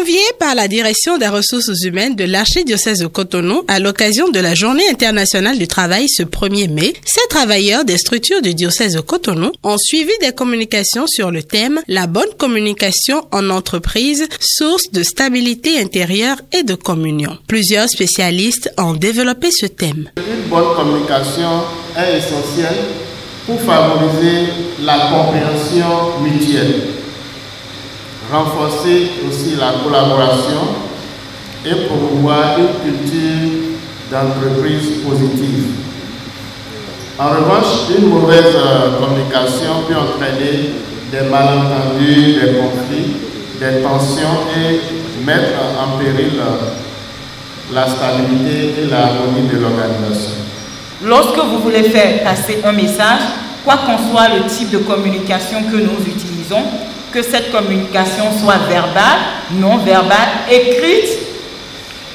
Conviés par la direction des ressources humaines de l'archidiocèse de Cotonou à l'occasion de la Journée internationale du travail ce 1er mai, ces travailleurs des structures du diocèse de Cotonou ont suivi des communications sur le thème « La bonne communication en entreprise, source de stabilité intérieure et de communion ». Plusieurs spécialistes ont développé ce thème. Une bonne communication est essentielle pour favoriser la compréhension mutuelle, renforcer aussi la collaboration et promouvoir une culture d'entreprise positive. En revanche, une mauvaise communication peut entraîner des malentendus, des conflits, des tensions et mettre en péril la stabilité et l'harmonie de l'organisation. Lorsque vous voulez faire passer un message, quoi qu'en soit le type de communication que nous utilisons, que cette communication soit verbale, non verbale, écrite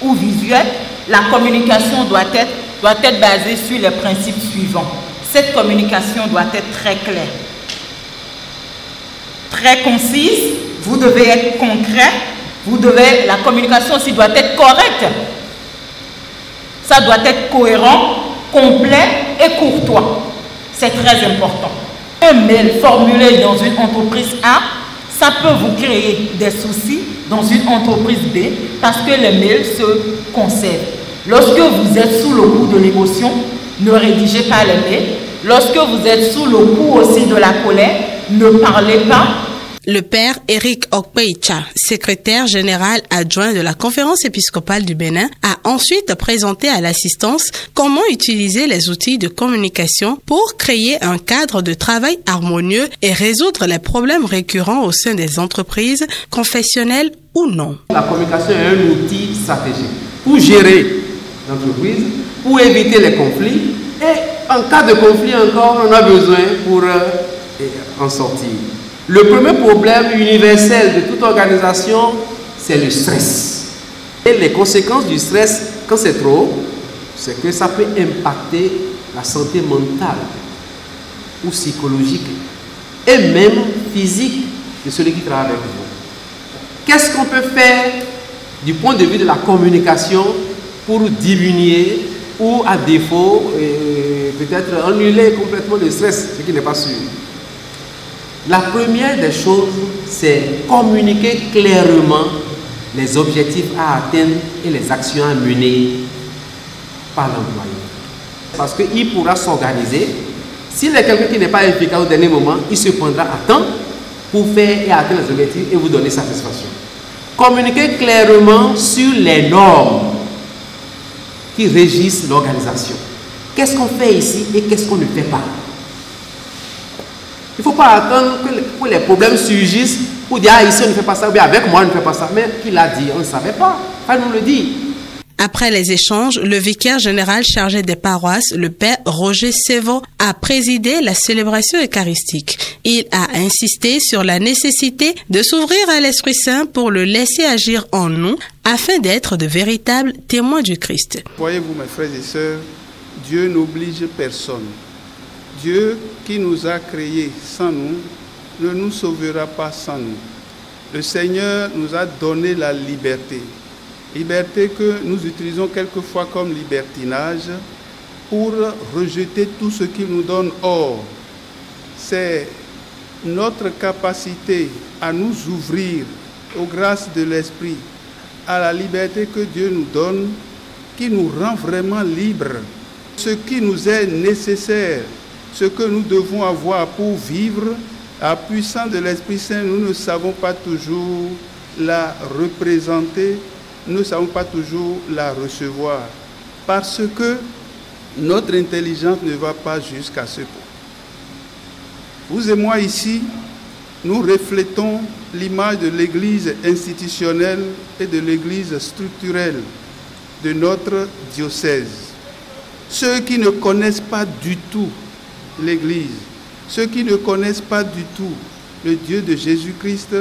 ou visuelle, la communication doit être basée sur les principes suivants. Cette communication doit être très claire, très concise, vous devez être concret, la communication aussi doit être correcte. Ça doit être cohérent, complet et courtois. C'est très important. Un mail formulé dans une entreprise A, ça peut vous créer des soucis dans une entreprise B parce que les mails se conservent. Lorsque vous êtes sous le coup de l'émotion, ne rédigez pas les mails. Lorsque vous êtes sous le coup aussi de la colère, ne parlez pas. Le père Eric Okpeicha, secrétaire général adjoint de la Conférence épiscopale du Bénin, a ensuite présenté à l'assistance comment utiliser les outils de communication pour créer un cadre de travail harmonieux et résoudre les problèmes récurrents au sein des entreprises, confessionnelles ou non. La communication est un outil stratégique pour gérer l'entreprise, pour éviter les conflits et en cas de conflit encore, on a besoin pour en sortir. Le premier problème universel de toute organisation, c'est le stress. Et les conséquences du stress, quand c'est trop, c'est que ça peut impacter la santé mentale ou psychologique et même physique de celui qui travaille avec vous. Qu'est-ce qu'on peut faire du point de vue de la communication pour diminuer ou à défaut peut-être annuler complètement le stress, ce qui n'est pas sûr? La première des choses, c'est communiquer clairement les objectifs à atteindre et les actions à mener par l'employé. Parce qu'il pourra s'organiser. S'il est quelqu'un qui n'est pas efficace au dernier moment, il se prendra à temps pour faire et atteindre les objectifs et vous donner satisfaction. Communiquer clairement sur les normes qui régissent l'organisation. Qu'est-ce qu'on fait ici et qu'est-ce qu'on ne fait pas? Il ne faut pas attendre que les problèmes surgissent pour dire « Ah, ici on ne fait pas ça » ou bien « Avec moi on ne fait pas ça ». Mais qui l'a dit? On ne savait pas. Enfin, nous le dit. Après les échanges, le vicaire général chargé des paroisses, le père Roger Sévon, a présidé la célébration eucharistique. Il a insisté sur la nécessité de s'ouvrir à l'Esprit Saint pour le laisser agir en nous afin d'être de véritables témoins du Christ. Voyez-vous, mes frères et sœurs, Dieu n'oblige personne. Dieu qui nous a créés sans nous ne nous sauvera pas sans nous. Le Seigneur nous a donné la liberté. Liberté que nous utilisons quelquefois comme libertinage pour rejeter tout ce qu'il nous donne. Or, c'est notre capacité à nous ouvrir aux grâces de l'Esprit, à la liberté que Dieu nous donne, qui nous rend vraiment libres. Ce qui nous est nécessaire, ce que nous devons avoir pour vivre, la puissance de l'Esprit Saint, nous ne savons pas toujours la représenter, nous ne savons pas toujours la recevoir, parce que notre intelligence ne va pas jusqu'à ce point. Vous et moi ici, nous reflétons l'image de l'Église institutionnelle et de l'Église structurelle de notre diocèse. Ceux qui ne connaissent pas du tout l'Église, ceux qui ne connaissent pas du tout le Dieu de Jésus-Christ,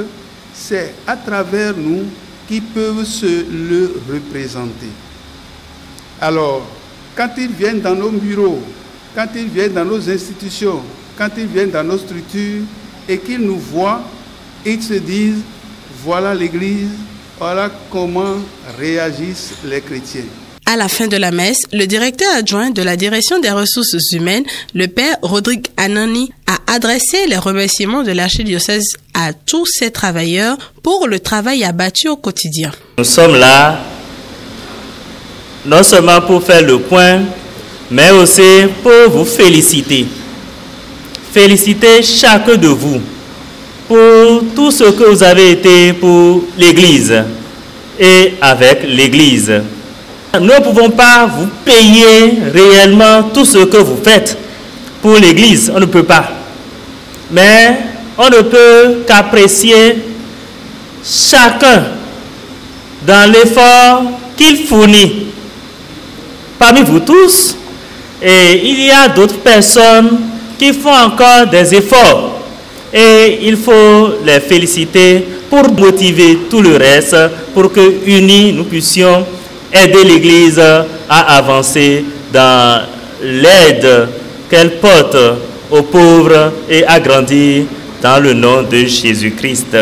c'est à travers nous qu'ils peuvent se le représenter. Alors, quand ils viennent dans nos bureaux, quand ils viennent dans nos institutions, quand ils viennent dans nos structures et qu'ils nous voient, ils se disent, voilà l'Église, Voilà comment réagissent les chrétiens. À la fin de la messe, le directeur adjoint de la direction des ressources humaines, le père Rodrigue Anani, a adressé les remerciements de l'archidiocèse à tous ces travailleurs pour le travail abattu au quotidien. Nous sommes là non seulement pour faire le point, mais aussi pour vous féliciter. Féliciter chacun de vous pour tout ce que vous avez été pour l'Église et avec l'Église. Nous ne pouvons pas vous payer réellement tout ce que vous faites pour l'Église, on ne peut pas. Mais on ne peut qu'apprécier chacun dans l'effort qu'il fournit. Parmi vous tous, et il y a d'autres personnes qui font encore des efforts. Et il faut les féliciter pour motiver tout le reste, pour que, unis, nous puissions aider l'Église à avancer dans l'aide qu'elle porte aux pauvres et à grandir dans le nom de Jésus-Christ.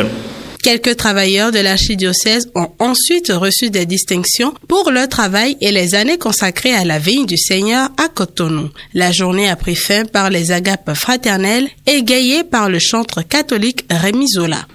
Quelques travailleurs de l'archidiocèse ont ensuite reçu des distinctions pour leur travail et les années consacrées à la vigne du Seigneur à Cotonou. La journée a pris fin par les agapes fraternelles égayées par le chantre catholique Rémi Zola.